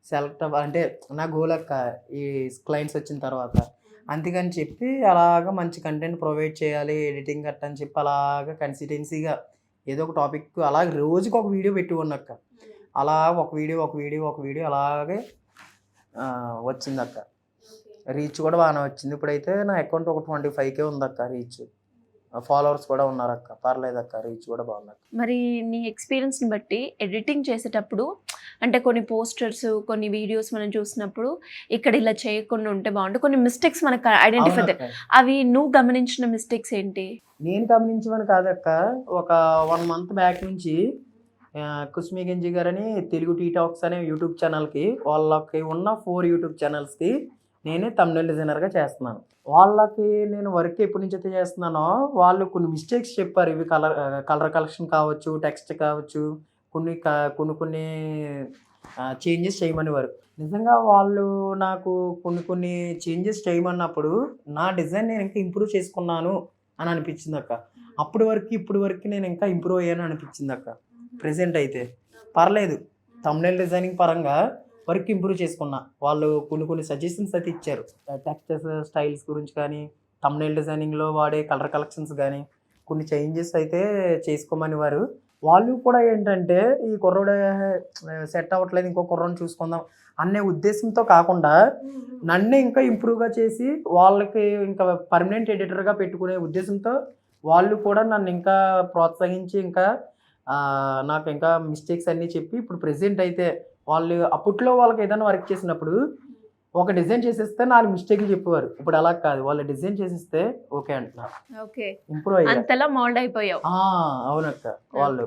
Speaker 2: సెలెక్ట్ అంటే నా గోల్ అక్క ఈ క్లయింట్స్ వచ్చిన తర్వాత. అందుకని చెప్పి అలాగా మంచి కంటెంట్ ప్రొవైడ్ చేయాలి, ఎడిటింగ్ గట్ట అని చెప్పి అలాగా కన్సిస్టెన్సీగా ఏదో ఒక టాపిక్ అలాగే రోజుకి ఒక వీడియో పెట్టుకున్నాక్క. అలా ఒక వీడియో అలాగే వచ్చింది అక్క. రీచ్ కూడా బాగానే వచ్చింది. ఇప్పుడైతే నా అకౌంట్ ఒక 25K ఉందక్క రీచ్. ఫాలోవర్స్ కూడా ఉన్నారక్క. పర్లేదక్క, రీచ్ కూడా బాగుంది.
Speaker 3: మరి నీ ఎక్స్పీరియన్స్ని బట్టి ఎడిటింగ్ చేసేటప్పుడు అంటే కొన్ని పోస్టర్స్, కొన్ని వీడియోస్ మనం చూసినప్పుడు ఇక్కడ ఇలా చేయకుండా ఉంటే బాగుంటుంది, కొన్ని మిస్టేక్స్ మనకు ఐడెంటిఫై అవుతాయి. అవి నువ్వు గమనించిన మిస్టేక్స్ ఏంటి?
Speaker 2: నేను గమనించమని కాదక్క, ఒక 1 month బ్యాక్ నుంచి కుస్మి గంజి గారని తెలుగు టీ టాక్స్ అనే యూట్యూబ్ ఛానల్కి, వాళ్ళకి ఉన్న 4 యూట్యూబ్ ఛానల్స్కి నేనే థంబ్నెయిల్ డిజైనర్గా చేస్తున్నాను. వాళ్ళకి నేను వర్క్ ఎప్పటి నుంచి అయితే చేస్తున్నానో వాళ్ళు కొన్ని మిస్టేక్స్ చెప్పారు. ఇవి కలర్ కలెక్షన్ కావచ్చు, టెక్స్ట్ కావచ్చు, కొన్ని చేంజెస్ చేయమనేవారు. నిజంగా వాళ్ళు నాకు కొన్ని చేంజెస్ చేయమన్నప్పుడు నా డిజైన్ నేను ఇంకా ఇంప్రూవ్ చేసుకున్నాను అని అనిపించింది అక్క. అప్పటి వరకు ఇప్పుడు వరకు నేను ఇంకా ఇంప్రూవ్ అయ్యాను అనిపించింది అక్క. ప్రెసెంట్ అయితే పర్లేదు, థంబ్నెయిల్ డిజైనింగ్ పరంగా వర్క్ ఇంప్రూవ్ చేసుకున్నా. వాళ్ళు కొన్ని సజెషన్స్ అయితే ఇచ్చారు. టెక్స్చర్స్ స్టైల్స్ గురించి కానీ, థంబ్నెయిల్ డిజైనింగ్లో వాడే కలర్ కలెక్షన్స్ కానీ కొన్ని చేంజెస్ అయితే చేసుకోమని వారు. వాళ్ళు కూడా ఏంటంటే ఈ కుర్రోడు సెట్ అవ్వట్లేదు, ఇంకో కుర్రోని చూసుకుందాం అనే ఉద్దేశంతో కాకుండా నన్నే ఇంకా ఇంప్రూవ్గా చేసి వాళ్ళకి ఇంకా పర్మనెంట్ ఎడిటర్గా పెట్టుకునే ఉద్దేశంతో వాళ్ళు కూడా నన్ను ఇంకా ప్రోత్సహించి ఇంకా నాకు ఇంకా మిస్టేక్స్ అన్నీ చెప్పి ఇప్పుడు ప్రెసెంట్ అయితే వాళ్ళు అప్పట్లో వాళ్ళకి ఏదైనా వర్క్ చేసినప్పుడు ఒక డిజైన్ చేసేస్తే 4 మిస్టేక్లు చెప్పేవారు. ఇప్పుడు అలా కాదు, వాళ్ళు డిజైన్ చేసేస్తే ఓకే అంటున్నారు.
Speaker 3: ఓకే,
Speaker 2: ఇంప్రూవ్ అయ్యారు.
Speaker 3: అంతలా మోల్డ్ అయిపోయావు.
Speaker 2: అవునక్క. వాళ్ళు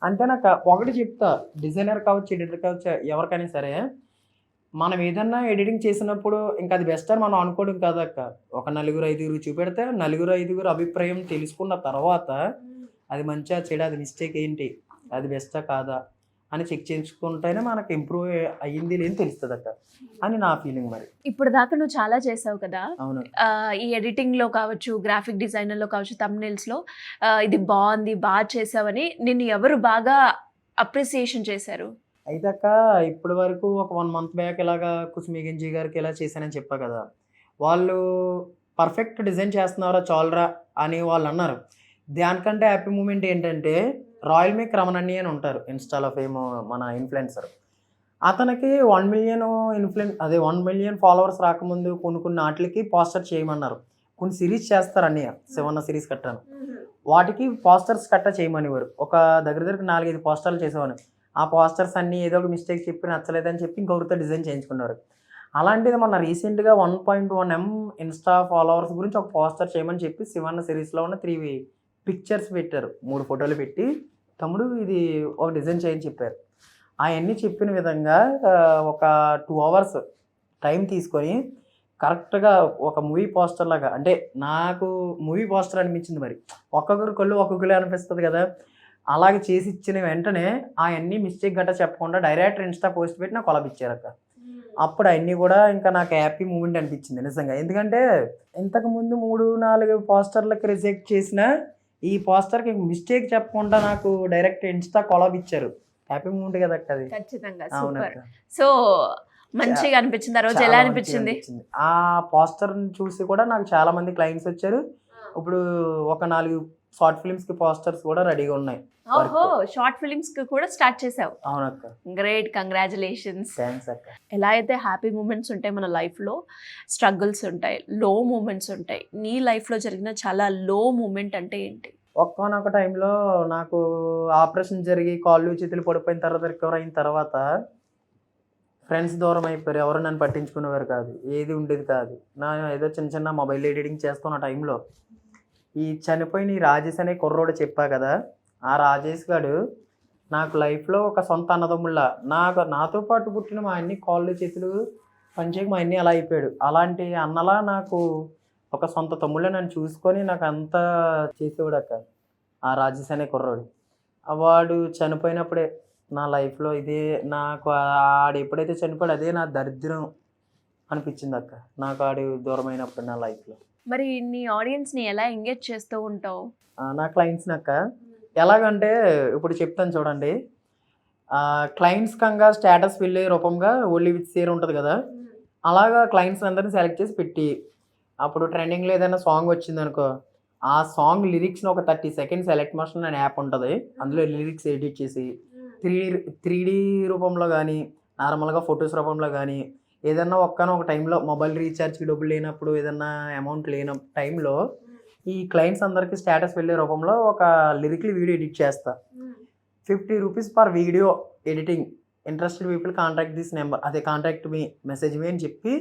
Speaker 2: అంతేనాక ఒకటి చెప్తా, డిజైనర్ కావచ్చు, ఎడిటర్ కావచ్చు, ఎవరికైనా సరే మనం ఏదన్నా ఎడిటింగ్ చేసినప్పుడు ఇంకా అది బెస్ట్ అని మనం అనుకోవడం కాదక్క. ఒక 4-5 చూపెడితే 4-5 అభిప్రాయం తెలుసుకున్న తర్వాత అది మంచిగా చెడు, అది మిస్టేక్ ఏంటి, అది బెస్టా కాదా అని చెక్ చేసుకుంటేనే మనకు ఇంప్రూవ్ అయ్యింది లేని తెలుస్తుంది అక్క అని నా ఫీలింగ్. మరి
Speaker 3: ఇప్పుడు దాకా నువ్వు చాలా చేసావు కదా.
Speaker 2: అవును.
Speaker 3: ఈ ఎడిటింగ్ లో కావచ్చు, గ్రాఫిక్ డిజైనర్ లో కావచ్చు, thumbnails లో ఇది బాగుంది, బాగా చేసావని నిన్ను ఎవరు బాగా అప్రిసియేషన్ చేశారు?
Speaker 2: అయితే అక్క ఇప్పటి వరకు ఒక 1 month బ్యాక్ ఇలాగా కుస్మి గంజి గారికి ఇలా చేశానని చెప్పా కదా, వాళ్ళు పర్ఫెక్ట్ డిజైన్ చేస్తున్నారా చాలరా అని వాళ్ళు అన్నారు. దానికంటే హ్యాపీ మూమెంట్ ఏంటంటే రాయల్ మేక్ రమణని అని ఉంటారు ఇన్స్టాలో ఫేమ్, మన ఇన్ఫ్లుయెన్సర్. అతనికి 1 million ఫాలోవర్స్ రాకముందు కొన్ని వాటికి పోస్టర్ చేయమన్నారు. కొన్ని సిరీస్ చేస్తారు అన్నయ్య, శివన్న సిరీస్ కట్టాను, వాటికి పోస్టర్స్ చేయమనేవారు. ఒక దగ్గర 4-5 పోస్టర్లు చేసేవాను. ఆ పోస్టర్స్ అన్నీ ఏదో ఒక మిస్టేక్ చెప్పి నచ్చలేదని చెప్పి ఇంకొకరితో డిజైన్ చేయించుకున్నారు. అలాంటిది మొన్న రీసెంట్గా 1.1 M ఇన్స్టా ఫాలోవర్స్ గురించి ఒక పోస్టర్ చేయమని చెప్పి శివన్న సిరీస్లో ఉన్న 3 పిక్చర్స్ పెట్టారు. 3 ఫోటోలు పెట్టి తమ్ముడు ఇది ఒక డిజైన్ చేయని చెప్పారు. అవన్నీ చెప్పిన విధంగా ఒక 2 hours టైం తీసుకొని కరెక్ట్గా ఒక మూవీ పోస్టర్ లాగా, అంటే నాకు మూవీ పోస్టర్ అనిపించింది. మరి ఒక్కొక్కరు కళ్ళు ఒక్కొక్కరు అనిపిస్తుంది కదా, అలాగే చేసి ఇచ్చిన వెంటనే అవన్నీ మిస్టేక్ గట్రా చెప్పకుండా డైరెక్ట్ ఇన్స్టా పోస్ట్ పెట్టి నాకు కొలబ్ ఇచ్చారు అక్క. అప్పుడు అవన్నీ కూడా ఇంకా నాకు హ్యాపీ మూమెంట్ అనిపించింది నిజంగా. ఎందుకంటే ఇంతకుముందు 3-4 పోస్టర్లకు రిజెక్ట్ చేసిన ఈ పోస్టర్కి మిస్టేక్ చెప్పకుండా నాకు డైరెక్ట్ ఇన్స్టా కొలాబ్ ఇచ్చారు. హ్యాపీ మూమెంట్ కదా అక్క అది.
Speaker 3: ఖచ్చితంగా.
Speaker 2: అవునక్క.
Speaker 3: సో మంచిగా అనిపించింది ఆ రోజు. ఎలా అనిపించింది?
Speaker 2: ఆ పోస్టర్ చూసి కూడా నాకు చాలా మంది క్లయింట్స్ వచ్చారు. ఇప్పుడు ఒక 4 షార్ట్ ఫిల్మ్స్ కి పోస్టర్స్ కూడా రెడీగా ఉన్నాయి.
Speaker 3: ఓహో, షార్ట్ ఫిల్మ్స్ కి కూడా స్టార్ట్ చేసావు?
Speaker 2: అవునక్క.
Speaker 3: Great, congratulations.
Speaker 2: థ్యాంక్స్ అక్క.
Speaker 3: ఎలా అయితే హ్యాపీ మూమెంట్స్ ఉంటాయి మన లైఫ్లో, స్ట్రగుల్స్ ఉంటాయి, లో మూమెంట్స్ ఉంటాయి. నీ లైఫ్లో జరిగిన చాలా లో మూమెంట్ అంటే ఏంటి?
Speaker 2: ఒక్కనొక టైంలో నాకు ఆపరేషన్ జరిగి కాళ్ళు చేతులు పడిపోయిన తర్వాత, రికవర్ అయిన తర్వాత ఫ్రెండ్స్ దూరం అయిపోయారు. ఎవరు నన్ను పట్టించుకునేవారు కాదు, ఏది ఉండేది కాదు. నా ఏదో చిన్న మొబైల్ ఎడిటింగ్ చేస్తున్న టైంలో ఈ చనిపోయిన ఈ రాజేష్ అనే కుర్రోడు చెప్పా కదా, ఆ రాజేష్ గారు నాకు లైఫ్లో ఒక సొంత అన్నదమ్ముళ్ళ. నాతో పాటు పుట్టిన మా అన్ని కాళ్ళు చేతులు పనిచేయక మా అన్ని అలా అయిపోయాడు. అలాంటి అన్నలా నాకు ఒక సొంత తమ్ముళ్ళ నన్ను చూసుకొని నాకు అంతా చేసేవాడు అక్క ఆ రాజేష్ అనే కుర్రోడు. వాడు చనిపోయినప్పుడే నా లైఫ్లో ఇదే నాకు, ఆడు ఎప్పుడైతే చనిపోయాడు అదే నా దరిద్రం అనిపించింది అక్క నాకు, ఆడు దూరం అయినప్పుడు నా లైఫ్లో.
Speaker 3: మరి నీ ఆడియన్స్ని ఎలా ఎంగేజ్ చేస్తూ ఉంటావు?
Speaker 2: నా క్లయింట్స్ని అక్క ఎలాగంటే ఇప్పుడు చెప్తాను చూడండి. క్లయింట్స్ కంగా స్టేటస్ వెళ్ళే రూపంగా ఓన్లీ విత్ షేర్ ఉంటుంది కదా, అలాగా క్లయింట్స్ అందరినీ సెలెక్ట్ చేసి పెట్టి అప్పుడు ట్రెండింగ్లో ఏదైనా సాంగ్ వచ్చింది అనుకో, ఆ సాంగ్ లిరిక్స్ని ఒక 30 seconds సెలెక్ట్ మోషన్ అనే యాప్ ఉంటుంది, అందులో లిరిక్స్ ఎడిట్ చేసి 3D రూపంలో కానీ నార్మల్గా ఫొటోస్ రూపంలో కానీ ఏదన్నా ఒక టైంలో మొబైల్ రీఛార్జ్కి డబ్బులు లేనప్పుడు, ఏదన్నా అమౌంట్ లేన టైంలో ఈ క్లయింట్స్ అందరికీ స్టేటస్ వెళ్ళే రూపంలో ఒక లిరిక్లీ వీడియో ఎడిట్ చేస్తా. 50 rupees per video editing interested people contact this number, అదే కాంటాక్ట్ మీ, మెసేజ్ మీ అని చెప్పి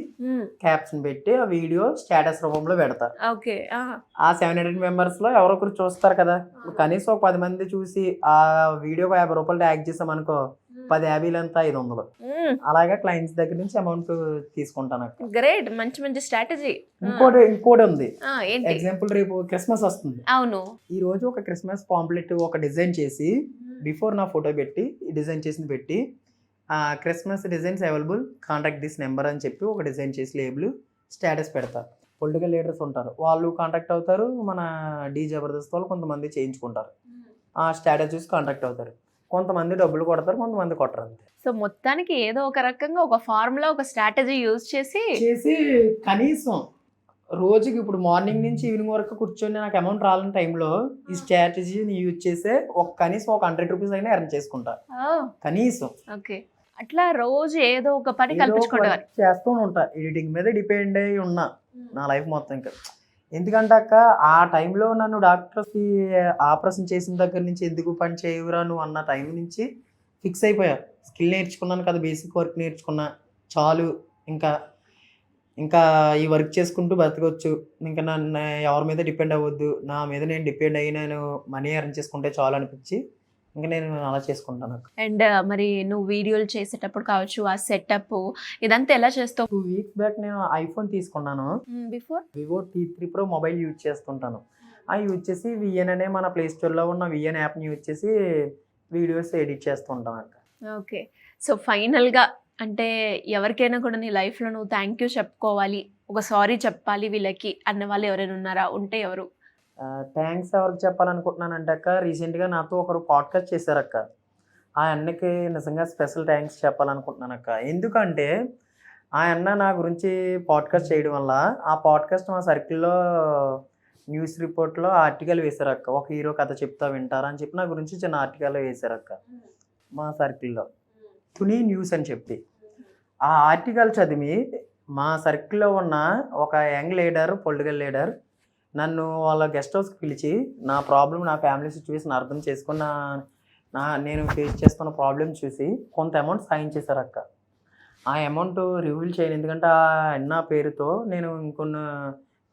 Speaker 2: క్యాప్షన్ పెట్టి ఆ వీడియో స్టేటస్ రూపంలో పెడతా.
Speaker 3: ఓకే.
Speaker 2: ఆ 700 మెంబర్స్లో ఎవరో ఒకరు చూస్తారు కదా, కనీసం ఒక 10 మంది చూసి ఆ వీడియోకి 50 రూపాయలు ట్యాగ్ చేసాం అనుకో, 10 50 అంతా 500. అలాగే క్లయింట్స్ దగ్గర నుంచి అమౌంట్ తీసుకుంటాను.
Speaker 3: గ్రేట్, మంచి మంచి స్ట్రాటజీ.
Speaker 2: ఇంకోటి ఉంది.
Speaker 3: ఏంటి?
Speaker 2: ఎగ్జాంపుల్, రేపు క్రిస్మస్ వస్తుంది.
Speaker 3: అవును.
Speaker 2: ఈ రోజు ఒక క్రిస్మస్ పాంప్లెట్ ఒక డిజైన్ చేసి బిఫోర్ నా ఫోటో పెట్టి డిజైన్ చేసింది పెట్టి Christmas designs available, contact this number అని చెప్పి ఒక డిజైన్ చేసి లేబుల్ స్టేటస్ పెడతా. పొలిటికల్ లీడర్స్ ఉంటారు, వాళ్ళు కాంటాక్ట్ అవుతారు. మన డి జబర్దస్త్ వాళ్ళు కొంతమంది చేయించుకుంటారు, ఆ స్టేటస్ చూసి కాంటాక్ట్ అవుతారు. కొంతమంది డబ్బులు కొడతారు, కొంతమంది కొట్టరు, అంతే.
Speaker 3: సో మొత్తానికి ఏదో ఒక రకంగా ఒక ఫార్ములా, ఒక స్ట్రాటజీ యూజ్ చేసి
Speaker 2: కనీసం రోజుకి ఇప్పుడు మార్నింగ్ నుంచి ఈవినింగ్ వరకు కూర్చొని నాకు అమౌంట్ రాలని టైంలో ఈ స్ట్రాటజీని యూజ్ చేసే కనీసం ఒక 100 రూపీస్ అయినా ఎర్న్ చేసుకుంటా కనీసం.
Speaker 3: ఓకే, అట్లా రోజు ఏదో ఒక పని కల్పించుకుంటారు.
Speaker 2: చేస్తూ ఉంటా. ఎడిటింగ్ మీద డిపెండ్ అయి ఉన్నా నా లైఫ్ మొత్తం. ఇంకా ఎందుకంటే అక్క, ఆ టైంలో నన్ను డాక్టర్కి ఆపరేషన్ చేసిన దగ్గర నుంచి ఎందుకు పని చేయవురా నువ్వు అన్న టైం నుంచి ఫిక్స్ అయిపోయా. స్కిల్ నేర్చుకున్నాను కదా, బేసిక్ వర్క్ నేర్చుకున్నా చాలు, ఇంకా ఈ వర్క్ చేసుకుంటూ బతకొచ్చు, ఇంకా నన్ను ఎవరి మీద డిపెండ్ అవ్వద్దు, నా మీద నేను డిపెండ్ అయ్యి నేను మనీ ఎర్న్ చేసుకుంటే చాలు అనిపించి ఇంకా నేను అలా చేసుకుంటాను.
Speaker 3: అండ్ మరి నువ్వు వీడియోలు చేసేటప్పుడు కావచ్చు, ఆ సెటప్ ఇదంతా ఎలా చేస్తావు?
Speaker 2: 2 వీక్స్ బ్యాక్ నేను ఐఫోన్ తీసుకున్నాను.
Speaker 3: Before
Speaker 2: Vivo T3 Pro mobile use చేస్తుంటాను. ఆ యూజ్ చేసి విఎన్ అనే మన ప్లే స్టోర్లో ఉన్న విఎన్ యాప్ని యూజ్ చేసి వీడియోస్ ఎడిట్ చేస్తుంటాను అక్క.
Speaker 3: ఓకే, సో ఫైనల్గా అంటే ఎవరికైనా కూడా నీ లైఫ్లో నువ్వు థ్యాంక్ యూ చెప్పుకోవాలి, ఒక సారీ చెప్పాలి వీళ్ళకి అన్న వాళ్ళు ఎవరైనా ఉన్నారా? ఉంటే ఎవరు?
Speaker 2: థ్యాంక్స్ ఎవరికి చెప్పాలనుకుంటున్నానంటే అక్క, రీసెంట్గా నాతో ఒకరు పాడ్కాస్ట్ చేశారక్క. ఆ అన్నకి నిజంగా స్పెషల్ థ్యాంక్స్ చెప్పాలనుకుంటున్నాను అక్క. ఎందుకంటే ఆ అన్న నా గురించి పాడ్కాస్ట్ చేయడం వల్ల ఆ పాడ్కాస్ట్ మా సర్కిల్లో న్యూస్ రిపోర్ట్లో ఆర్టికల్ వేశారక్క. ఒక హీరో కథ చెప్తా వింటారా అని చెప్పి నా గురించి చిన్న ఆర్టికల్ వేశారక్క మా సర్కిల్లో, తుని న్యూస్ అని చెప్పి. ఆ ఆర్టికల్ చదివి మా సర్కిల్లో ఉన్న ఒక యంగ్ లీడర్, పొలిటికల్ లీడర్ నన్ను వాళ్ళ గెస్ట్ హౌస్కి పిలిచి నా ప్రాబ్లం, నా ఫ్యామిలీ సిచ్యువేషన్ అర్థం చేసుకున్న నేను ఫేస్ చేస్తున్న ప్రాబ్లమ్ చూసి కొంత అమౌంట్ సాయం చేశారు అక్క. ఆ అమౌంట్ రివీల్ చేయను, ఎందుకంటే ఆ అన్న పేరుతో నేను ఇంకొన్ని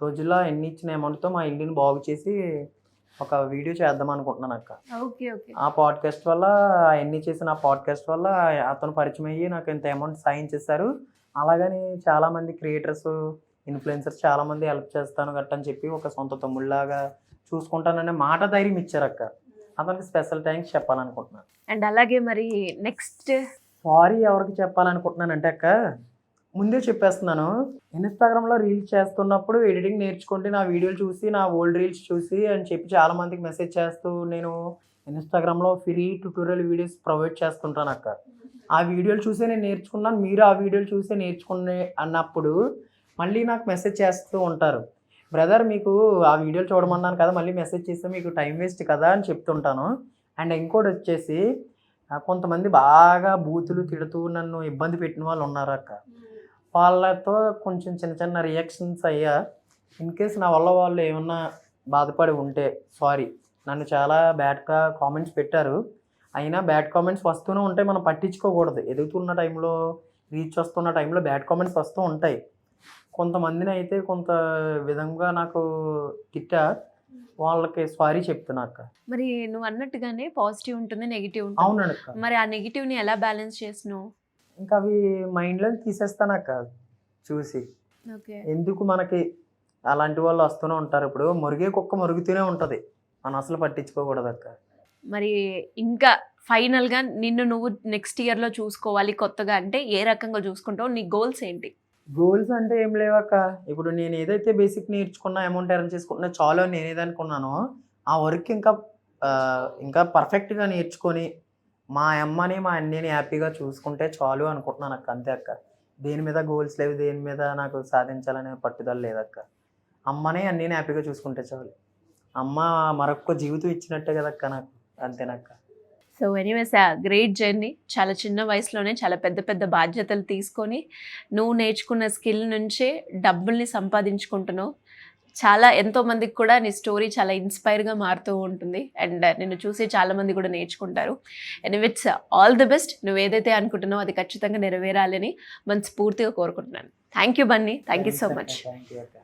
Speaker 2: రోజుల్లో ఎన్ని ఇచ్చిన అమౌంట్తో మా ఇల్లుని బాగు చేసి ఒక వీడియో చేద్దాం అనుకుంటున్నాను అక్క. ఆ పాడ్కాస్ట్ వల్ల, ఎన్ని చేసిన ఆ పాడ్కాస్ట్ వల్ల అతను పరిచయం అయ్యి నాకు ఇంత అమౌంట్ సాయం చేశారు. అలాగని చాలామంది క్రియేటర్స్, ఇన్ఫ్లుయెన్సర్స్ చాలామంది హెల్ప్ చేస్తాను గట్టని చెప్పి ఒక సొంత తమ్ముళ్ళలాగా చూసుకుంటాననే మాట ధైర్యం ఇచ్చారు అక్క. అతనికి స్పెషల్ థ్యాంక్స్ చెప్పాలనుకుంటున్నాను.
Speaker 3: అండ్ అలాగే మరి నెక్స్ట్
Speaker 2: సారీ ఎవరికి చెప్పాలనుకుంటున్నానంటే అక్క, ముందే చెప్పేస్తున్నాను, ఇన్స్టాగ్రామ్లో రీల్స్ చేస్తున్నప్పుడు ఎడిటింగ్ నేర్చుకుంటే నా వీడియోలు చూసి, నా ఓల్డ్ రీల్స్ చూసి అని చెప్పి చాలామందికి మెసేజ్ చేస్తూ నేను ఇన్స్టాగ్రామ్లో ఫ్రీ ట్యూటోరియల్ వీడియోస్ ప్రొవైడ్ చేస్తుంటాను అక్క. ఆ వీడియోలు చూసే నేను నేర్చుకున్నాను, మీరు ఆ వీడియోలు చూసే నేర్చుకునే అన్నప్పుడు మళ్ళీ నాకు మెసేజ్ చేస్తూ ఉంటారు, బ్రదర్ మీకు ఆ వీడియోలు చూడమన్నాను కదా, మళ్ళీ మెసేజ్ చేస్తే మీకు టైం వేస్ట్ కదా అని చెప్తుంటాను. అండ్ ఇంకోటి వచ్చేసి కొంతమంది బాగా బూతులు తిడుతూ నన్ను ఇబ్బంది పెట్టిన వాళ్ళు ఉన్నారు అక్క. వాళ్ళతో కొంచెం చిన్న చిన్న రియాక్షన్స్ అయ్యా. ఇన్ కేస్ నా వల్ల వాళ్ళు ఏమన్నా బాధపడి ఉంటే సారీ. నన్ను చాలా బ్యాడ్గా కామెంట్స్ పెట్టారు, అయినా బ్యాడ్ కామెంట్స్ వస్తూనే ఉంటాయి, మనం పట్టించుకోకూడదు. ఎదుగుతున్న టైంలో, రీచ్ వస్తున్న టైంలో బ్యాడ్ కామెంట్స్ వస్తూ ఉంటాయి. కొంతమందిని అయితే కొంత విధంగా నాకు తిట్టా, వాళ్ళకి సారీ చెప్తున్నా అక్క.
Speaker 3: మరి నువ్వు అన్నట్టుగానే పాజిటివ్ ఉంటుంది, నెగిటివ్ ఉంటుంది.
Speaker 2: అవునండి అక్క.
Speaker 3: మరి ఆ నెగిటివ్ని ఎలా బ్యాలెన్స్ చేసినావు?
Speaker 2: ఇంకా అవి మైండ్లో తీసేస్తాను అక్క చూసి. ఎందుకు మనకి అలాంటి వాళ్ళు వస్తూనే ఉంటారు. ఇప్పుడు మురిగే కుక్క మురుగుతూనే ఉంటుంది, మనం అసలు పట్టించుకోకూడదు అక్క.
Speaker 3: మరి ఇంకా ఫైనల్గా నిన్ను నువ్వు నెక్స్ట్ ఇయర్లో చూసుకోవాలి కొత్తగా అంటే ఏ రకంగా చూసుకుంటావు? నీ గోల్స్ ఏంటి?
Speaker 2: గోల్స్ అంటే ఏం లేవక్క. ఇప్పుడు నేను ఏదైతే బేసిక్ నేర్చుకున్నా, అమౌంట్ ఎర్న్ చేసుకున్నా చాలు అని నేను ఏదనుకున్నానో ఆ వర్క్ ఇంకా పర్ఫెక్ట్గా నేర్చుకొని మా అమ్మని, మా అన్నయ్యని హ్యాపీగా చూసుకుంటే చాలు అనుకుంటున్నాను అక్క. అంతే అక్క. దేని మీద గోల్స్ లేవు, దేని మీద నాకు సాధించాలనే పట్టుదల లేదక్క. అమ్మని, అన్నయ్యని హ్యాపీగా చూసుకుంటే చాలు. అమ్మ మరొక జీవితం ఇచ్చినట్టే కదక్క నాకు, అంతేనక్క.
Speaker 3: So anyways great journey. చాలా చిన్న వయసులోనే చాలా పెద్ద పెద్ద బాధ్యతలు తీసుకొని నువ్వు నేర్చుకున్న స్కిల్ నుంచే డబ్బుల్ని సంపాదించుకుంటున్నావు. చాలా ఎంతో మందికి కూడా నీ స్టోరీ చాలా ఇన్స్పైర్గా మారుతూ ఉంటుంది అండ్ నిన్ను చూసి చాలా మంది కూడా నేర్చుకుంటారు. Anyways all the best. నువ్వు ఏదైతే అనుకుంటున్నావో అది ఖచ్చితంగా నెరవేరాలని మనస్ఫూర్తిగా కోరుకుంటున్నాను. Thank you Bunny, thank you so much.
Speaker 2: Thank you అక్క.